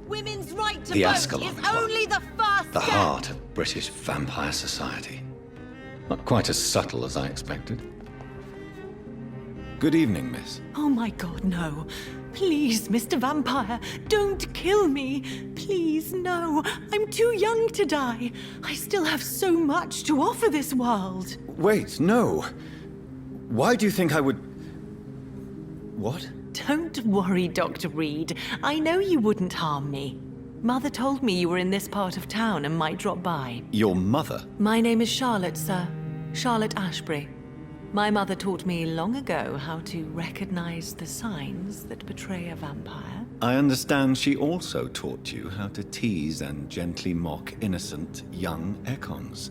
Women's right to The vote Ascalon is Club. only the first The step. heart of British vampire society. Not quite as subtle as I expected. Good evening, miss. Oh my god, no. Please, Mr. Vampire, don't kill me. Please, no. I'm too young to die. I still have so much to offer this world. Wait, no. Why do you think I would... What? Don't worry, Dr. Reed. I know you wouldn't harm me. Mother told me you were in this part of town and might drop by. Your mother? My name is Charlotte, sir. Charlotte Ashbury. My mother taught me long ago how to recognize the signs that betray a vampire. I understand she also taught you how to tease and gently mock innocent young Econs.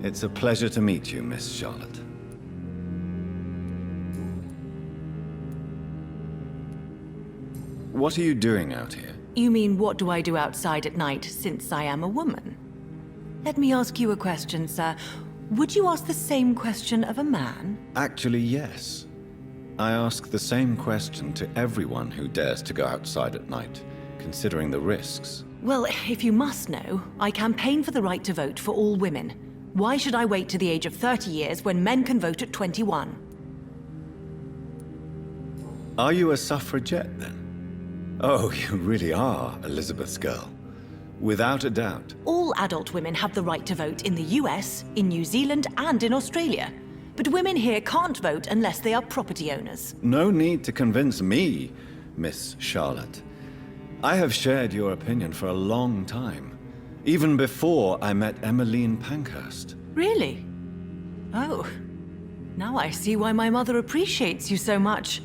It's a pleasure to meet you, Miss Charlotte. What are you doing out here? You mean, what do I do outside at night since I am a woman? Let me ask you a question, sir. Would you ask the same question of a man? Actually, yes. I ask the same question to everyone who dares to go outside at night, considering the risks. Well, if you must know, I campaign for the right to vote for all women. Why should I wait to the age of 30 years when men can vote at 21? Are you a suffragette, then? Oh, you really are Elizabeth's girl. Without a doubt. All adult women have the right to vote in the US, in New Zealand, and in Australia. But women here can't vote unless they are property owners. No need to convince me, Miss Charlotte. I have shared your opinion for a long time. Even before I met Emmeline Pankhurst. Really? Oh. Now I see why my mother appreciates you so much.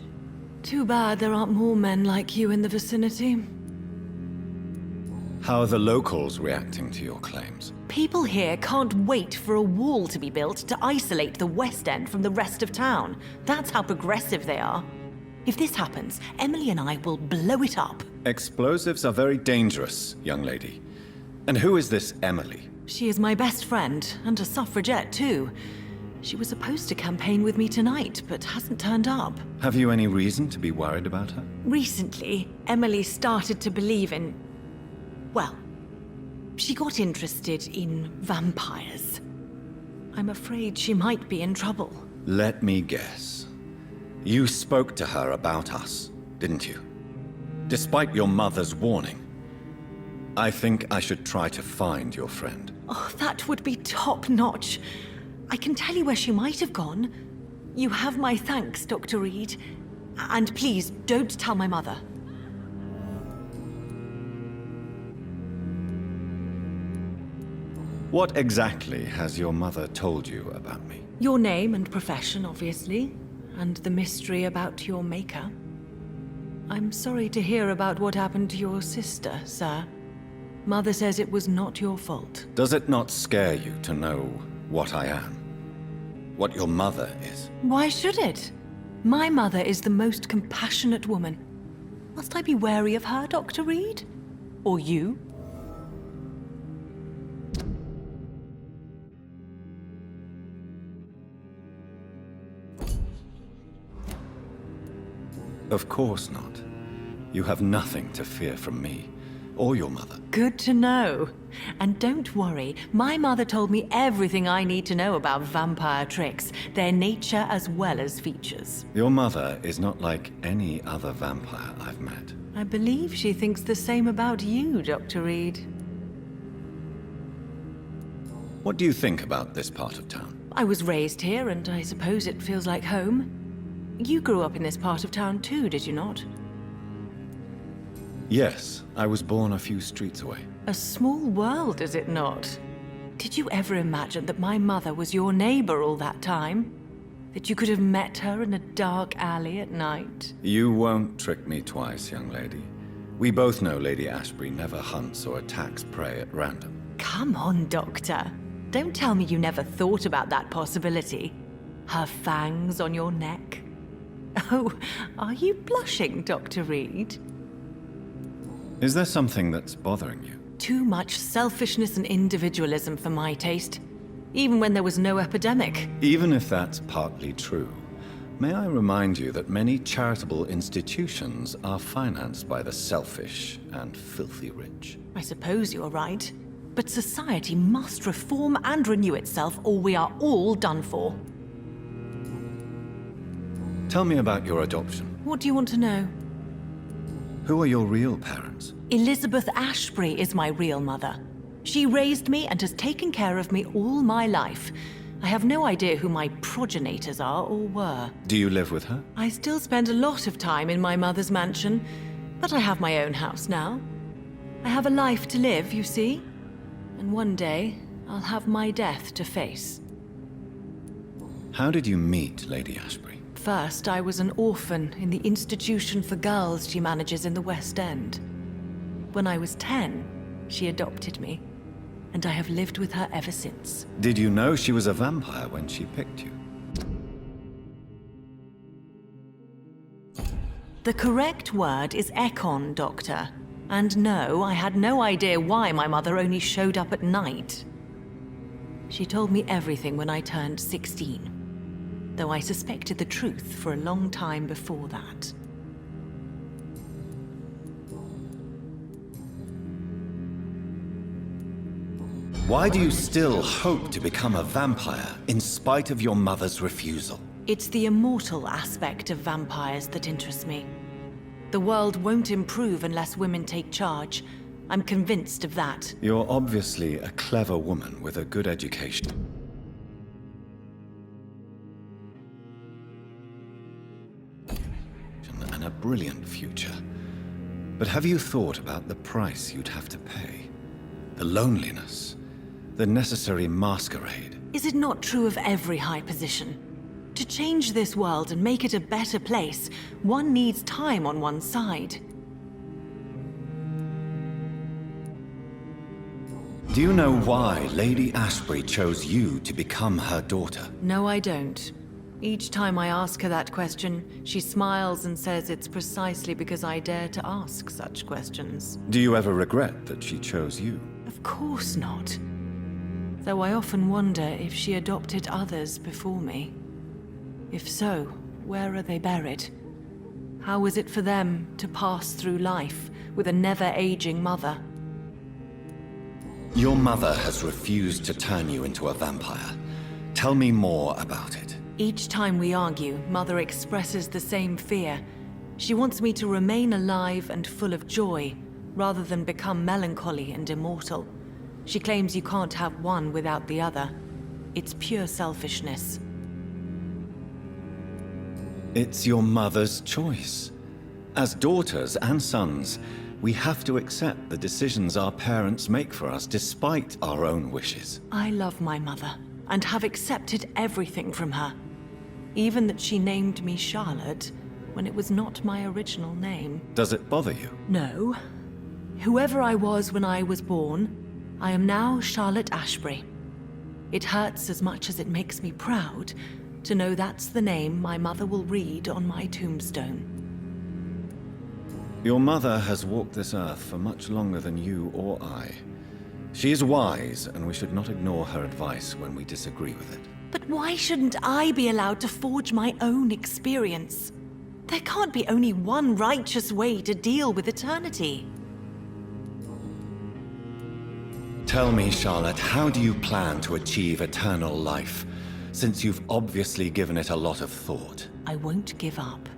Too bad there aren't more men like you in the vicinity. How are the locals reacting to your claims? People here can't wait for a wall to be built to isolate the West End from the rest of town. That's how progressive they are. If this happens, Emily and I will blow it up. Explosives are very dangerous, young lady. And who is this Emily? She is my best friend, and a suffragette too. She was supposed to campaign with me tonight, but hasn't turned up. Have you any reason to be worried about her? Recently, Emily started to believe in... well, she got interested in vampires. I'm afraid she might be in trouble. Let me guess. You spoke to her about us, didn't you? Despite your mother's warning. I think I should try to find your friend. Oh, that would be top-notch. I can tell you where she might have gone. You have my thanks, Dr. Reed. And please, don't tell my mother. What exactly has your mother told you about me? Your name and profession, obviously, and the mystery about your maker. I'm sorry to hear about what happened to your sister, sir. Mother says it was not your fault. Does it not scare you to know what I am? What your mother is? Why should it? My mother is the most compassionate woman. Must I be wary of her, Dr. Reed? Or you? Of course not. You have nothing to fear from me, or your mother. Good to know. And don't worry, my mother told me everything I need to know about vampire tricks, their nature as well as features. Your mother is not like any other vampire I've met. I believe she thinks the same about you, Dr. Reed. What do you think about this part of town? I was raised here, and I suppose it feels like home. You grew up in this part of town too, did you not? Yes, I was born a few streets away. A small world, is it not? Did you ever imagine that my mother was your neighbor all that time? That you could have met her in a dark alley at night? You won't trick me twice, young lady. We both know Lady Ashbury never hunts or attacks prey at random. Come on, Doctor. Don't tell me you never thought about that possibility. Her fangs on your neck. Oh, are you blushing, Dr. Reed? Is there something that's bothering you? Too much selfishness and individualism for my taste. Even when there was no epidemic. Even if that's partly true, May I remind you that many charitable institutions are financed by the selfish and filthy rich? I suppose you're right. But society must reform and renew itself, or we are all done for. Tell me about your adoption. What do you want to know? Who are your real parents? Elizabeth Ashbury is my real mother. She raised me and has taken care of me all my life. I have no idea who my progenitors are or were. Do you live with her? I still spend a lot of time in my mother's mansion, but I have my own house now. I have a life to live, you see? And one day, I'll have my death to face. How did you meet Lady Ashbury? First, I was an orphan in the institution for girls she manages in the West End. When I was 10, she adopted me, and I have lived with her ever since. Did you know she was a vampire when she picked you? The correct word is Ekon, Doctor. And no, I had no idea why my mother only showed up at night. She told me everything when I turned 16, though I suspected the truth for a long time before that. Why do you still hope to become a vampire in spite of your mother's refusal? It's the immortal aspect of vampires that interests me. The world won't improve unless women take charge. I'm convinced of that. You're obviously a clever woman with a good education. And a brilliant future. But have you thought about the price you'd have to pay? The loneliness, the necessary masquerade. Is it not true of every high position? To change this world and make it a better place, one needs time on one's side. Do you know why Lady Ashbury chose you to become her daughter? No, I don't. Each time I ask her that question, she smiles and says it's precisely because I dare to ask such questions. Do you ever regret that she chose you? Of course not. Though I often wonder if she adopted others before me. If so, where are they buried? How is it for them to pass through life with a never-aging mother? Your mother has refused to turn you into a vampire. Tell me more about it. Each time we argue, Mother expresses the same fear. She wants me to remain alive and full of joy, rather than become melancholy and immortal. She claims you can't have one without the other. It's pure selfishness. It's your mother's choice. As daughters and sons, we have to accept the decisions our parents make for us despite our own wishes. I love my mother, and have accepted everything from her. Even that she named me Charlotte, when it was not my original name. Does it bother you? No. Whoever I was when I was born, I am now Charlotte Ashbury. It hurts as much as it makes me proud to know that's the name my mother will read on my tombstone. Your mother has walked this earth for much longer than you or I. She is wise, and we should not ignore her advice when we disagree with it. But why shouldn't I be allowed to forge my own experience? There can't be only one righteous way to deal with eternity. Tell me, Charlotte, how do you plan to achieve eternal life, since you've obviously given it a lot of thought? I won't give up.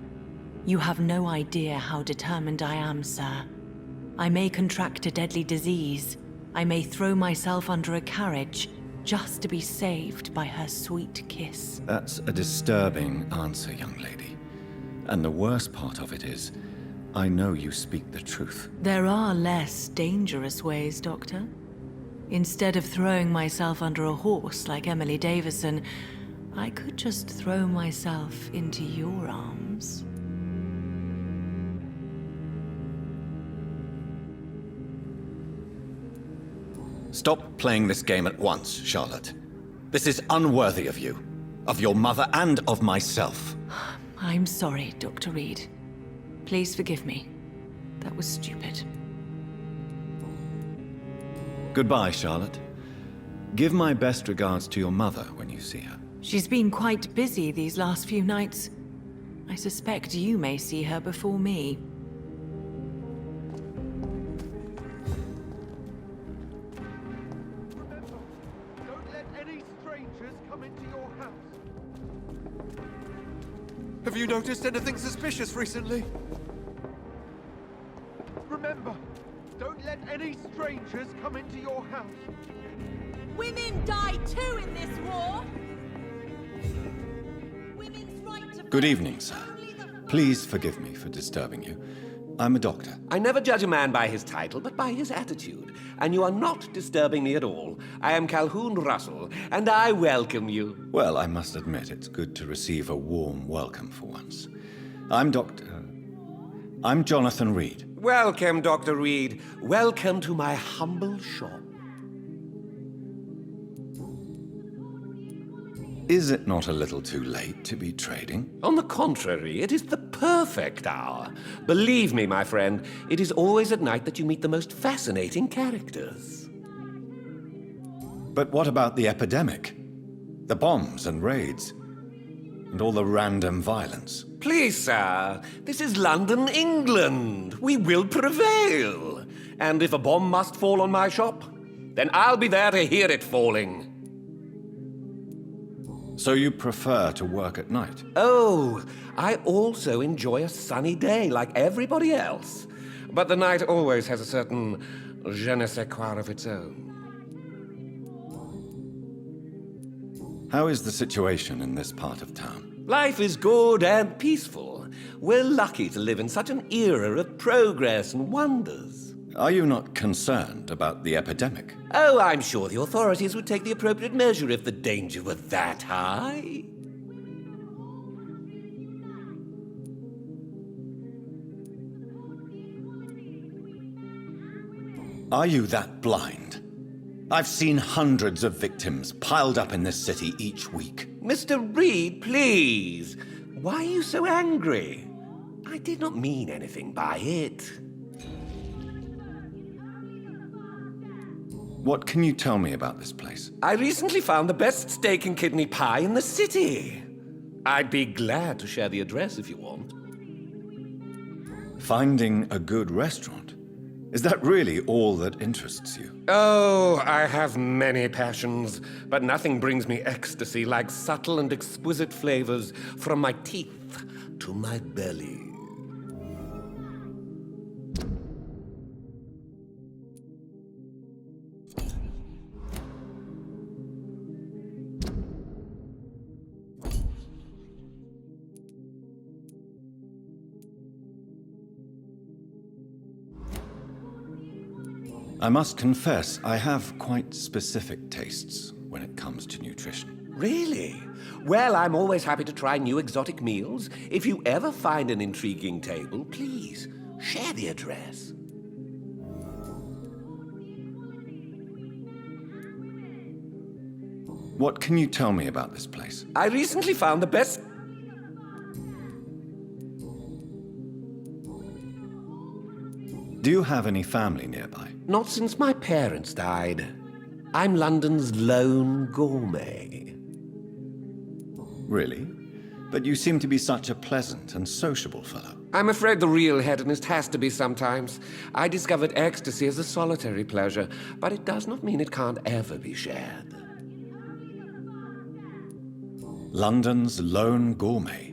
You have no idea how determined I am, sir. I may contract a deadly disease. I may throw myself under a carriage just to be saved by her sweet kiss. That's a disturbing answer, young lady. And the worst part of it is, I know you speak the truth. There are less dangerous ways, Doctor. Instead of throwing myself under a horse like Emily Davison, I could just throw myself into your arms. Stop playing this game at once, Charlotte. This is unworthy of you, of your mother, and of myself. I'm sorry, Dr. Reed. Please forgive me. That was stupid. Goodbye, Charlotte. Give my best regards to your mother when you see her. She's been quite busy these last few nights. I suspect you may see her before me. Remember, don't let any strangers come into your house. Have you noticed anything suspicious recently? Remember, don't let any strangers come into your house. Women die too in this war! Women's right to Good evening, sir. Please forgive me for disturbing you. I'm a doctor. I never judge a man by his title, but by his attitude. And you are not disturbing me at all. I am Calhoun Russell, and I welcome you. Well, I must admit it's good to receive a warm welcome for once. I'm Jonathan Reed. Welcome, Dr. Reed. Welcome to my humble shop. Is it not a little too late to be trading? On the contrary, it is the perfect hour. Believe me, my friend, it is always at night that you meet the most fascinating characters. But what about the epidemic? The bombs and raids? And all the random violence? Please, sir, this is London, England. We will prevail. And if a bomb must fall on my shop, then I'll be there to hear it falling. So you prefer to work at night? Oh, I also enjoy a sunny day like everybody else. But the night always has a certain je ne sais quoi of its own. How is the situation in this part of town? Life is good and peaceful. We're lucky to live in such an era of progress and wonders. Are you not concerned about the epidemic? Oh, I'm sure the authorities would take the appropriate measure if the danger were that high. Are you that blind? I've seen hundreds of victims piled up in this city each week. Mr. Reed, please. Why are you so angry? I did not mean anything by it. What can you tell me about this place? I recently found the best steak and kidney pie in the city. I'd be glad to share the address if you want. Finding a good restaurant? Is that really all that interests you? Oh, I have many passions, but nothing brings me ecstasy like subtle and exquisite flavors from my teeth to my belly. I must confess, I have quite specific tastes when it comes to nutrition. Really? Well, I'm always happy to try new exotic meals. If you ever find an intriguing table, please share the address. What can you tell me about this place? I recently found the best... Do you have any family nearby? Not since my parents died. I'm London's lone gourmet. Really? But you seem to be such a pleasant and sociable fellow. I'm afraid the real hedonist has to be sometimes. I discovered ecstasy as a solitary pleasure, but it does not mean it can't ever be shared. London's lone gourmet.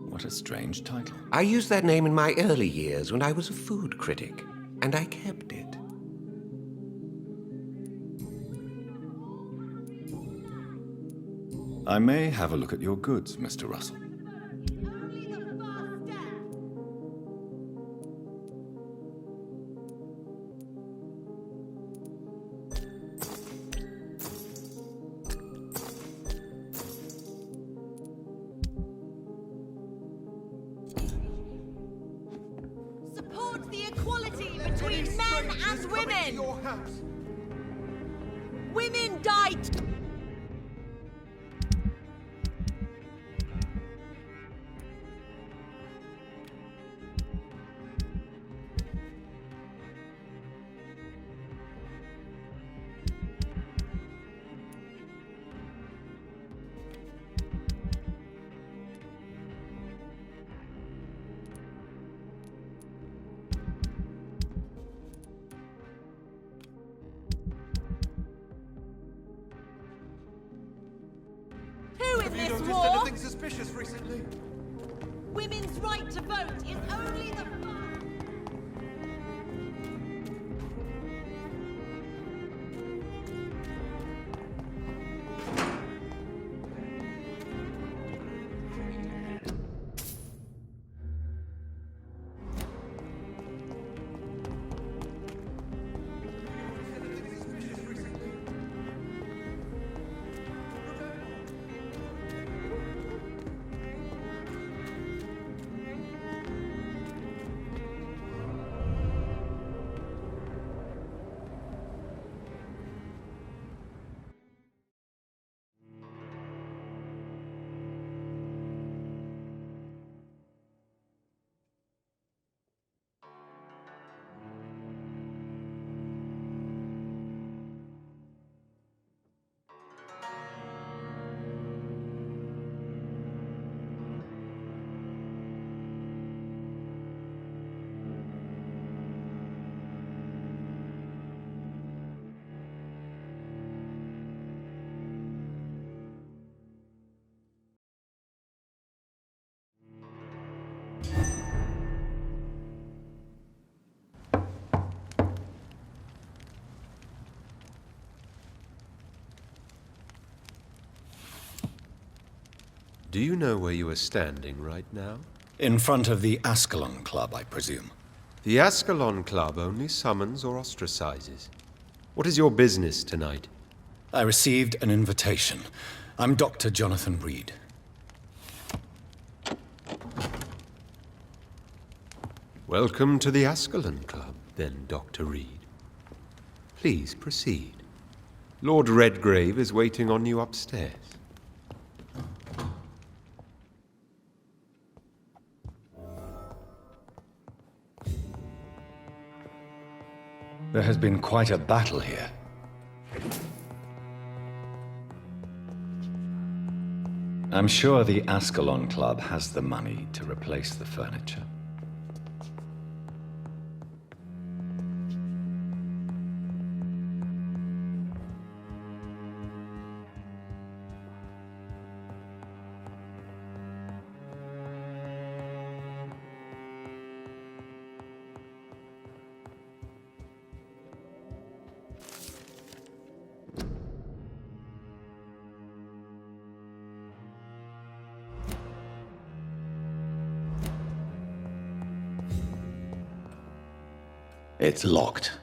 What a strange title. I used that name in my early years when I was a food critic, and I kept it. I may have a look at your goods, Mr. Russell. Only the first step. Support the equality between men and women. Your house. Women die. this noticed war. anything suspicious recently? Women's right to vote is only the Do you know where you are standing right now? In front of the Ascalon Club, I presume. The Ascalon Club only summons or ostracizes. What is your business tonight? I received an invitation. I'm Dr. Jonathan Reed. Welcome to the Ascalon Club, then, Dr. Reed. Please proceed. Lord Redgrave is waiting on you upstairs. There has been quite a battle here. I'm sure the Ascalon Club has the money to replace the furniture. It's locked.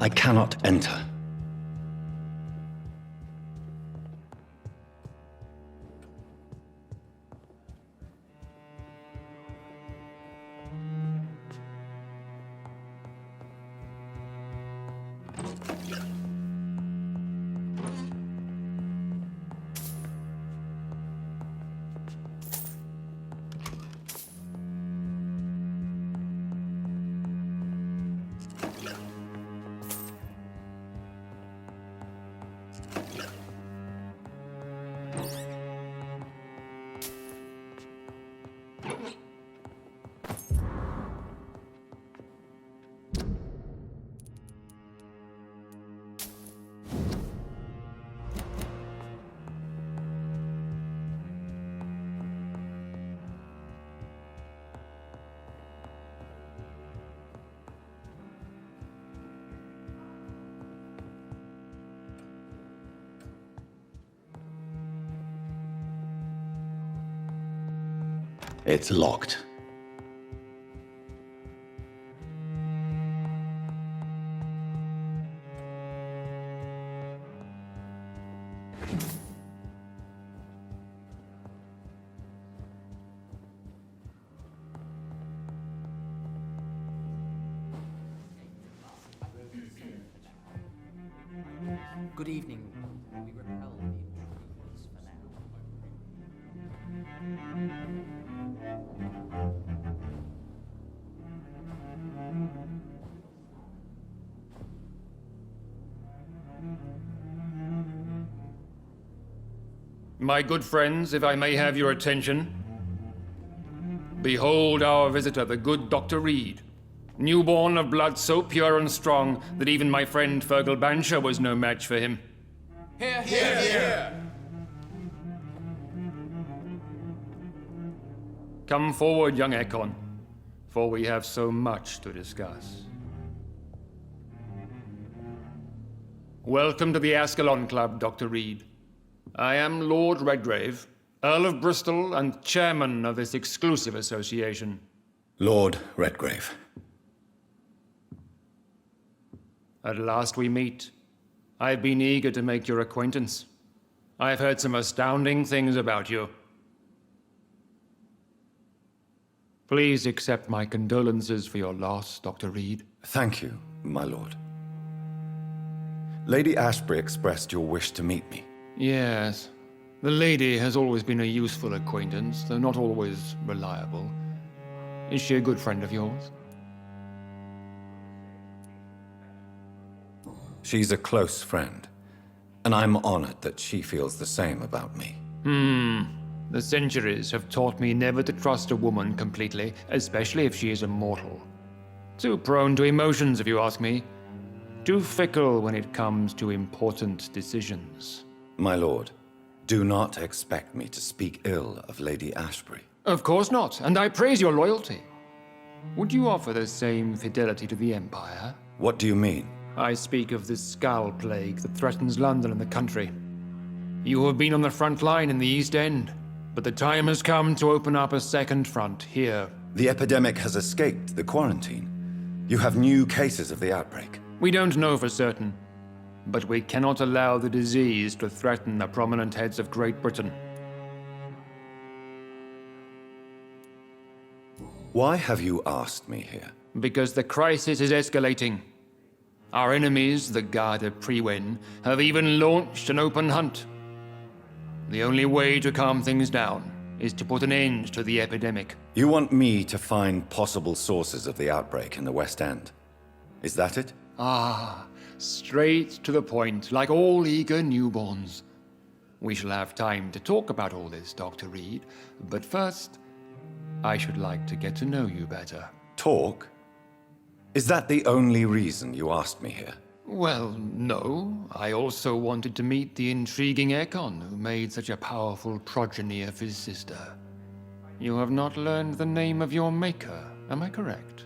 I cannot enter. It's locked. Good evening. We repel the intruder. My good friends, if I may have your attention. Behold our visitor, the good Dr. Reed. Newborn of blood so pure and strong that even my friend Fergal Bancher was no match for him. Here, here, here! Come forward, young Ekon, for we have so much to discuss. Welcome to the Ascalon Club, Dr. Reed. I am Lord Redgrave, Earl of Bristol and chairman of this exclusive association. Lord Redgrave. At last we meet. I've been eager to make your acquaintance. I've heard some astounding things about you. Please accept my condolences for your loss, Dr. Reed. Thank you, my lord. Lady Ashbury expressed your wish to meet me. Yes. The lady has always been a useful acquaintance, though not always reliable. Is she a good friend of yours? She's a close friend, and I'm honored that she feels the same about me. The centuries have taught me never to trust a woman completely, especially if she is a mortal. Too prone to emotions, if you ask me. Too fickle when it comes to important decisions. My lord, do not expect me to speak ill of Lady Ashbury. Of course not, and I praise your loyalty. Would you offer the same fidelity to the Empire? What do you mean? I speak of the Skull Plague that threatens London and the country. You have been on the front line in the East End, but the time has come to open up a second front here. The epidemic has escaped the quarantine. You have new cases of the outbreak. We don't know for certain, but we cannot allow the disease to threaten the prominent heads of Great Britain. Why have you asked me here? Because the crisis is escalating. Our enemies, the Garda Priwen, have even launched an open hunt. The only way to calm things down is to put an end to the epidemic. You want me to find possible sources of the outbreak in the West End. Is that it? Ah, straight to the point, like all eager newborns. We shall have time to talk about all this, Dr. Reed, but first, I should like to get to know you better. Talk? Is that the only reason you asked me here? Well, no. I also wanted to meet the intriguing Ekon, who made such a powerful progeny of his sister. You have not learned the name of your maker, am I correct?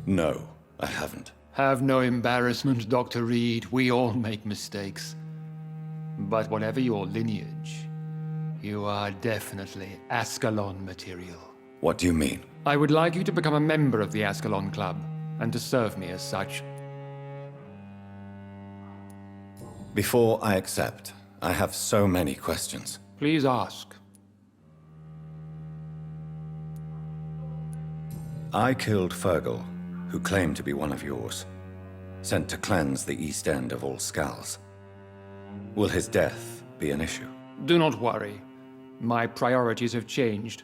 No, I haven't. Have no embarrassment, Dr. Reed. We all make mistakes. But whatever your lineage, you are definitely Ascalon material. What do you mean? I would like you to become a member of the Ascalon Club, and to serve me as such. Before I accept, I have so many questions. Please ask. I killed Fergal, who claimed to be one of yours, sent to cleanse the East End of all Skulls. Will his death be an issue? Do not worry. My priorities have changed.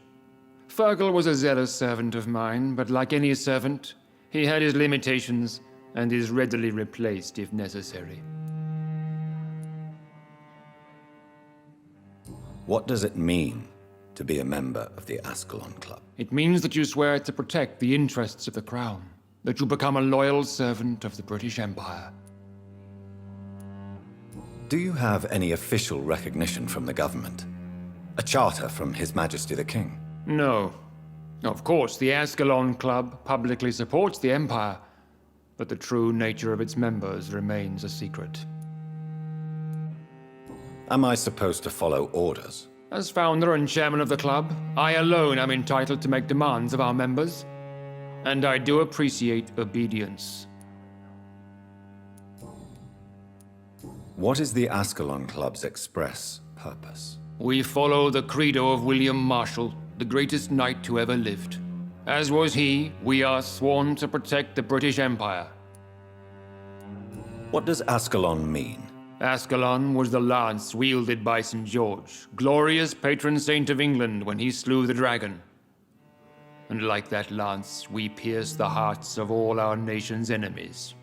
Fergal was a zealous servant of mine, but like any servant, he had his limitations and is readily replaced if necessary. What does it mean to be a member of the Ascalon Club? It means that you swear to protect the interests of the Crown, that you become a loyal servant of the British Empire. Do you have any official recognition from the government? A charter from His Majesty the King? No. Of course, the Ascalon Club publicly supports the Empire, but the true nature of its members remains a secret. Am I supposed to follow orders? As founder and chairman of the club, I alone am entitled to make demands of our members, and I do appreciate obedience. What is the Ascalon Club's express purpose? We follow the credo of William Marshall, the greatest knight who ever lived. As was he, we are sworn to protect the British Empire. What does Ascalon mean? Ascalon was the lance wielded by St. George, glorious patron saint of England when he slew the dragon. And like that lance, we pierce the hearts of all our nation's enemies.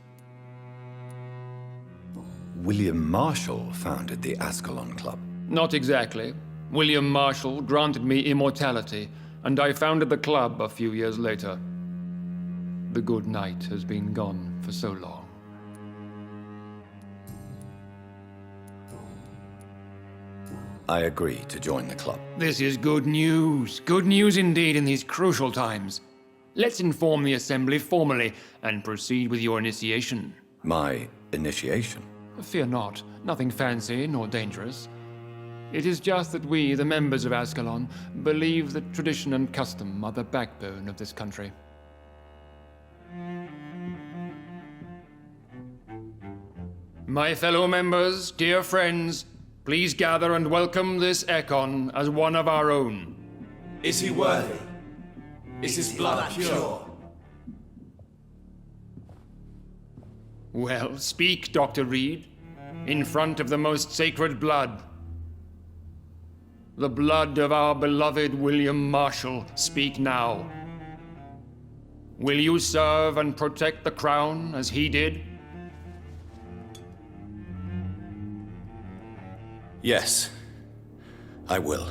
William Marshall founded the Ascalon Club. Not exactly. William Marshall granted me immortality, and I founded the club a few years later. The good knight has been gone for so long. I agree to join the club. This is good news. Good news indeed in these crucial times. Let's inform the Assembly formally and proceed with your initiation. My initiation? Fear not. Nothing fancy nor dangerous. It is just that we, the members of Ascalon, believe that tradition and custom are the backbone of this country. My fellow members, dear friends, please gather and welcome this Ekon as one of our own. Is he worthy? Is his blood pure? Well, speak, Dr. Reed, in front of the most sacred blood. The blood of our beloved William Marshall, speak now. Will you serve and protect the crown as he did? Yes, I will.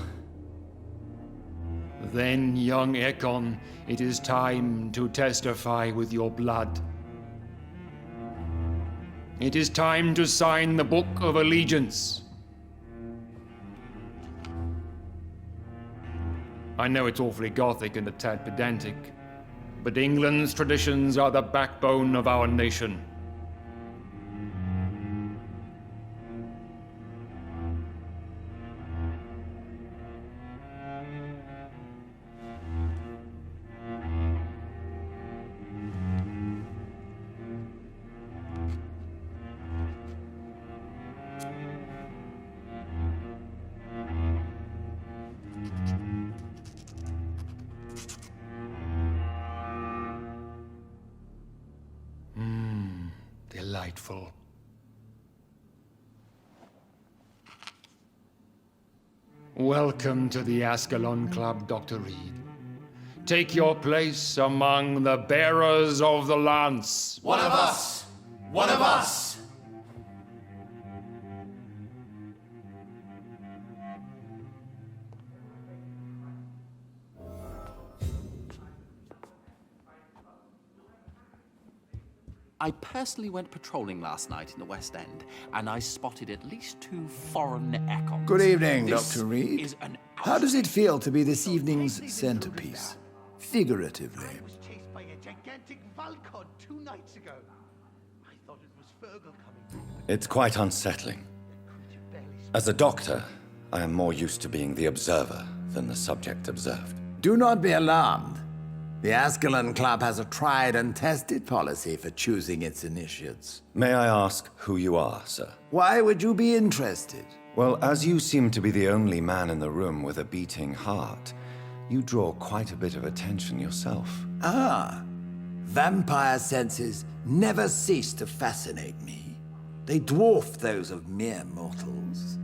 Then, young Ekon, it is time to testify with your blood. It is time to sign the Book of Allegiance. I know it's awfully gothic and a tad pedantic, but England's traditions are the backbone of our nation. Delightful. Welcome to the Ascalon Club, Dr. Reed. Take your place among the bearers of the lance. One of us! One of us! I personally went patrolling last night in the West End, and I spotted at least 2 foreign Ekons. Good evening, This Dr. Reed. is an How does it feel to be this evening's centerpiece? Figuratively. I was chased by a gigantic Valcon 2 nights ago. I thought it was Fergal coming. It's quite unsettling. As a doctor, I am more used to being the observer than the subject observed. Do not be alarmed. The Ascalon Club has a tried and tested policy for choosing its initiates. May I ask who you are, sir? Why would you be interested? Well, as you seem to be the only man in the room with a beating heart, you draw quite a bit of attention yourself. Ah, vampire senses never cease to fascinate me. They dwarf those of mere mortals.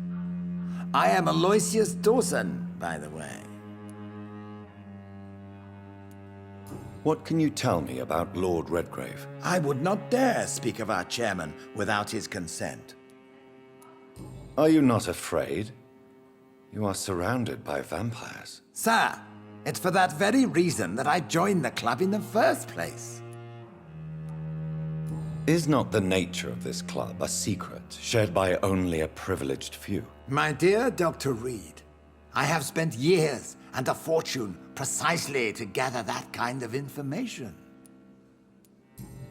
I am Aloysius Dawson, by the way. What can you tell me about Lord Redgrave? I would not dare speak of our chairman without his consent. Are you not afraid? You are surrounded by vampires. Sir, it's for that very reason that I joined the club in the first place. Is not the nature of this club a secret shared by only a privileged few? My dear Dr. Reed, I have spent years and a fortune precisely to gather that kind of information.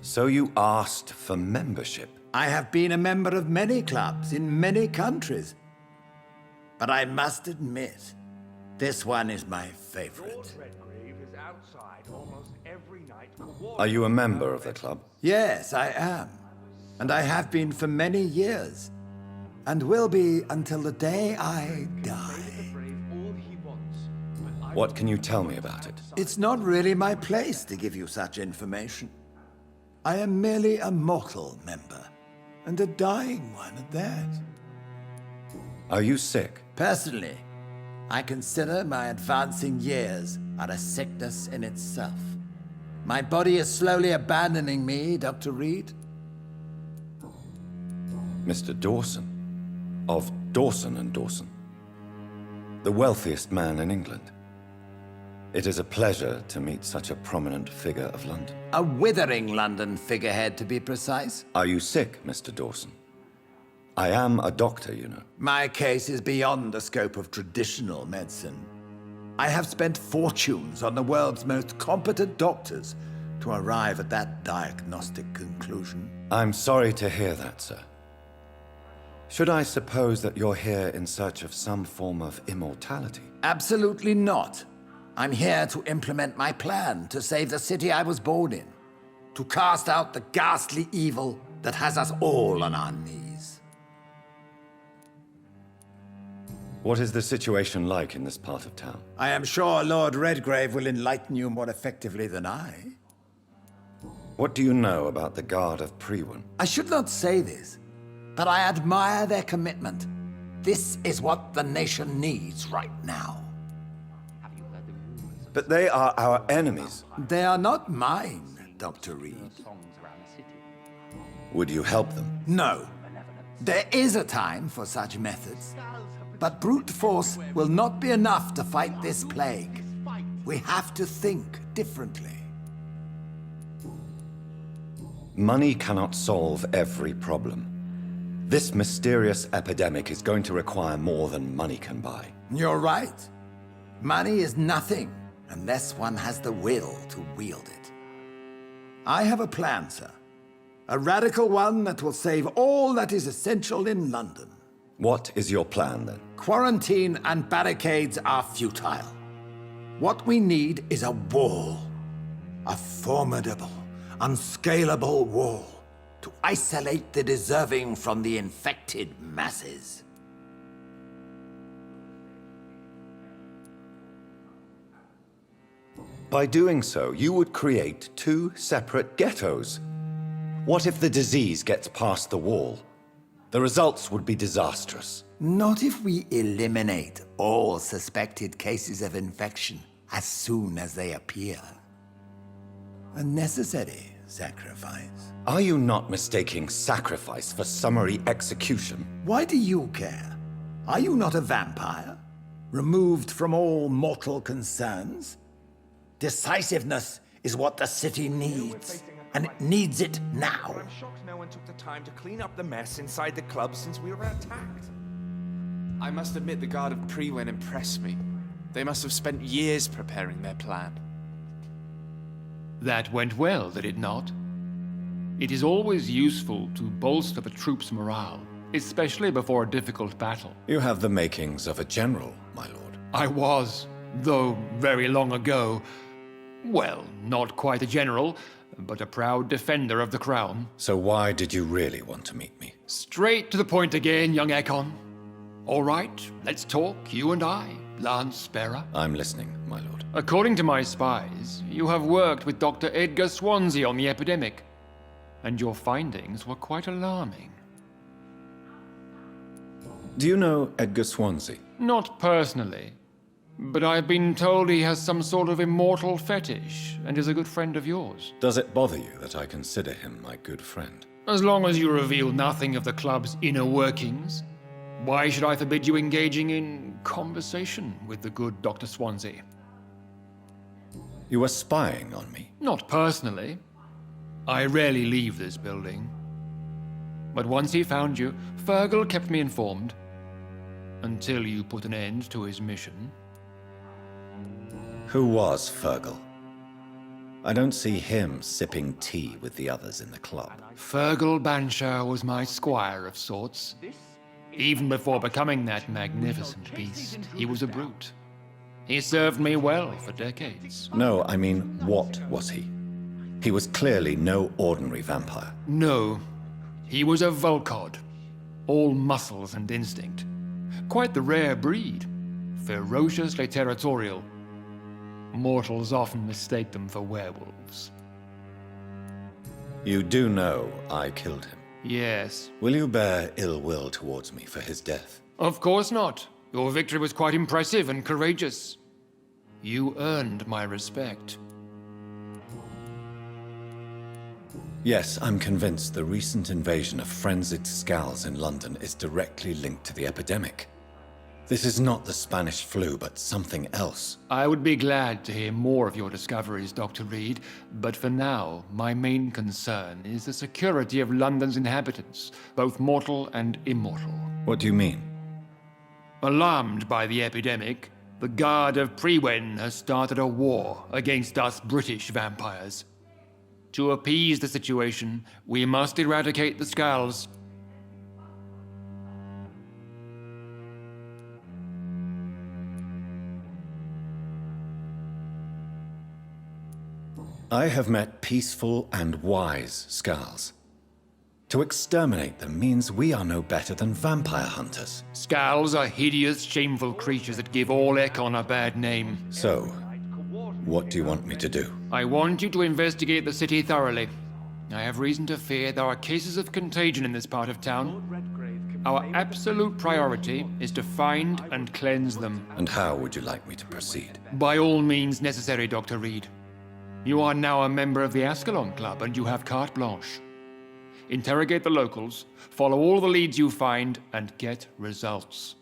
So you asked for membership? I have been a member of many clubs in many countries, but I must admit, this one is my favorite. Redgrave is outside almost every night. Are you a member of the club? Yes, I am. And I have been for many years, and will be until the day I die. What can you tell me about it? It's not really my place to give you such information. I am merely a mortal member, and a dying one at that. Are you sick? Personally, I consider my advancing years are a sickness in itself. My body is slowly abandoning me, Dr. Reed. Mr. Dawson, of Dawson and Dawson, the wealthiest man in England. It is a pleasure to meet such a prominent figure of London. A withering London figurehead, to be precise. Are you sick, Mr. Dawson? I am a doctor, you know. My case is beyond the scope of traditional medicine. I have spent fortunes on the world's most competent doctors to arrive at that diagnostic conclusion. I'm sorry to hear that, sir. Should I suppose that you're here in search of some form of immortality? Absolutely not. I'm here to implement my plan to save the city I was born in, to cast out the ghastly evil that has us all on our knees. What is the situation like in this part of town? I am sure Lord Redgrave will enlighten you more effectively than I. What do you know about the Guard of Priwen? I should not say this, but I admire their commitment. This is what the nation needs right now. But they are our enemies. They are not mine, Dr. Reed. Would you help them? No. There is a time for such methods. But brute force will not be enough to fight this plague. We have to think differently. Money cannot solve every problem. This mysterious epidemic is going to require more than money can buy. You're right. Money is nothing unless one has the will to wield it. I have a plan, sir. A radical one that will save all that is essential in London. What is your plan, then? Quarantine and barricades are futile. What we need is a wall. A formidable, unscalable wall to isolate the deserving from the infected masses. By doing so, you would create two separate ghettos. What if the disease gets past the wall? The results would be disastrous. Not if we eliminate all suspected cases of infection as soon as they appear. A necessary sacrifice. Are you not mistaking sacrifice for summary execution? Why do you care? Are you not a vampire? Removed from all mortal concerns? Decisiveness is what the city needs, and it needs it now. I'm shocked no one took the time to clean up the mess inside the club since we were attacked. I must admit the Guard of Priwen impressed me. They must have spent years preparing their plan. That went well, did it not? It is always useful to bolster the troops' morale, especially before a difficult battle. You have the makings of a general, my lord. I was, though very long ago. Well, not quite a general, but a proud defender of the crown. So why did you really want to meet me? Straight to the point again, young Ekon. All right, let's talk, you and I, Lance Sparrow. I'm listening, my lord. According to my spies, you have worked with Dr. Edgar Swansea on the epidemic, and your findings were quite alarming. Do you know Edgar Swansea? Not personally, but I've been told he has some sort of immortal fetish and is a good friend of yours. Does it bother you that I consider him my good friend? As long as you reveal nothing of the club's inner workings, why should I forbid you engaging in conversation with the good Dr. Swansea? You were spying on me? Not personally. I rarely leave this building. But once he found you, Fergal kept me informed. Until you put an end to his mission. Who was Fergal? I don't see him sipping tea with the others in the club. Fergal Banshaw was my squire of sorts. Even before becoming that magnificent beast, he was a brute. He served me well for decades. No, I mean, what was he? He was clearly no ordinary vampire. No, he was a Volcod, all muscles and instinct. Quite the rare breed, ferociously territorial. Mortals often mistake them for werewolves. You do know I killed him? Yes. Will you bear ill will towards me for his death? Of course not. Your victory was quite impressive and courageous. You earned my respect. Yes, I'm convinced the recent invasion of frenzied Scals in London is directly linked to the epidemic. This is not the Spanish flu, but something else. I would be glad to hear more of your discoveries, Dr. Reed, but for now, my main concern is the security of London's inhabitants, both mortal and immortal. What do you mean? Alarmed by the epidemic, the Guard of Prewen has started a war against us British vampires. To appease the situation, we must eradicate the Scals. I have met peaceful and wise Scals. To exterminate them means we are no better than vampire hunters. Scals are hideous, shameful creatures that give all Ekon a bad name. So, what do you want me to do? I want you to investigate the city thoroughly. I have reason to fear there are cases of contagion in this part of town. Our absolute priority is to find and cleanse them. And how would you like me to proceed? By all means necessary, Dr. Reed. You are now a member of the Ascalon Club, and you have carte blanche. Interrogate the locals, follow all the leads you find, and get results.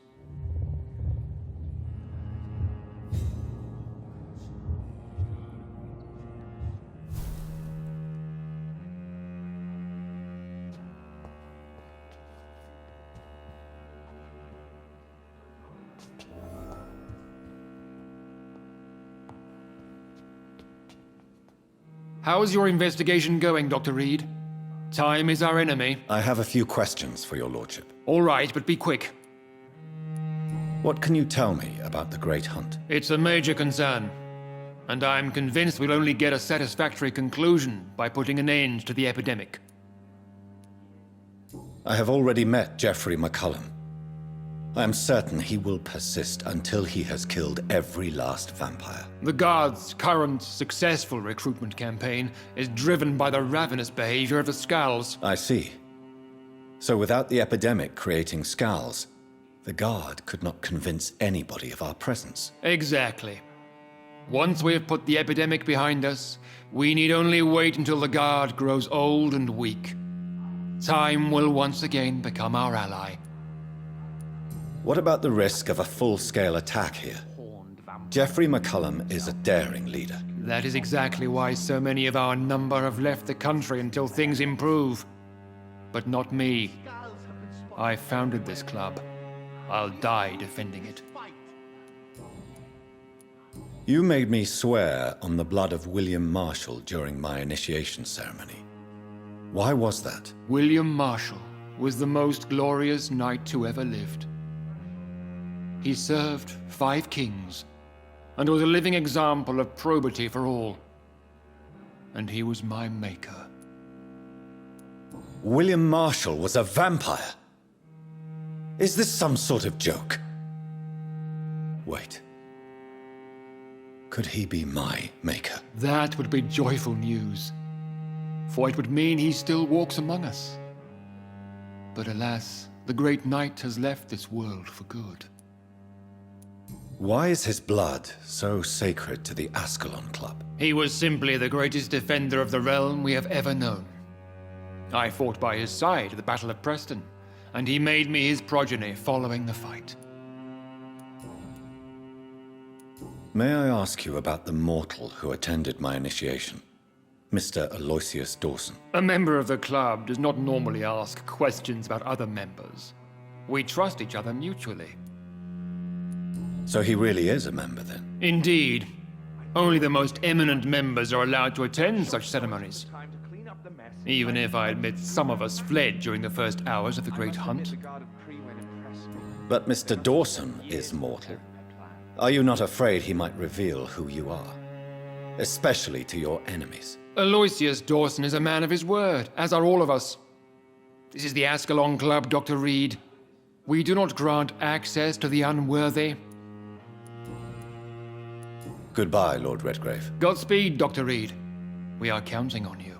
How's your investigation going, Dr. Reed? Time is our enemy. I have a few questions for your lordship. All right, but be quick. What can you tell me about the Great Hunt? It's a major concern, and I'm convinced we'll only get a satisfactory conclusion by putting an end to the epidemic. I have already met Geoffrey McCullum. I am certain he will persist until he has killed every last vampire. The Guard's current successful recruitment campaign is driven by the ravenous behavior of the Scals. I see. So without the epidemic creating Scals, the Guard could not convince anybody of our presence. Exactly. Once we have put the epidemic behind us, we need only wait until the Guard grows old and weak. Time will once again become our ally. What about the risk of a full-scale attack here? Geoffrey McCullum is a daring leader. That is exactly why so many of our number have left the country until things improve. But not me. I founded this club. I'll die defending it. You made me swear on the blood of William Marshall during my initiation ceremony. Why was that? William Marshall was the most glorious knight who ever lived. He served 5 kings, and was a living example of probity for all. And he was my maker. William Marshall was a vampire? Is this some sort of joke? Wait. Could he be my maker? That would be joyful news, for it would mean he still walks among us. But alas, the great knight has left this world for good. Why is his blood so sacred to the Ascalon Club? He was simply the greatest defender of the realm we have ever known. I fought by his side at the Battle of Preston, and he made me his progeny following the fight. May I ask you about the mortal who attended my initiation? Mr. Aloysius Dawson. A member of the club does not normally ask questions about other members. We trust each other mutually. So he really is a member, then? Indeed. Only the most eminent members are allowed to attend such ceremonies. Even if I admit some of us fled during the first hours of the Great Hunt. But Mr. Dawson is mortal. Are you not afraid he might reveal who you are? Especially to your enemies. Aloysius Dawson is a man of his word, as are all of us. This is the Ascalon Club, Dr. Reed. We do not grant access to the unworthy. Goodbye, Lord Redgrave. Godspeed, Dr. Reed. We are counting on you.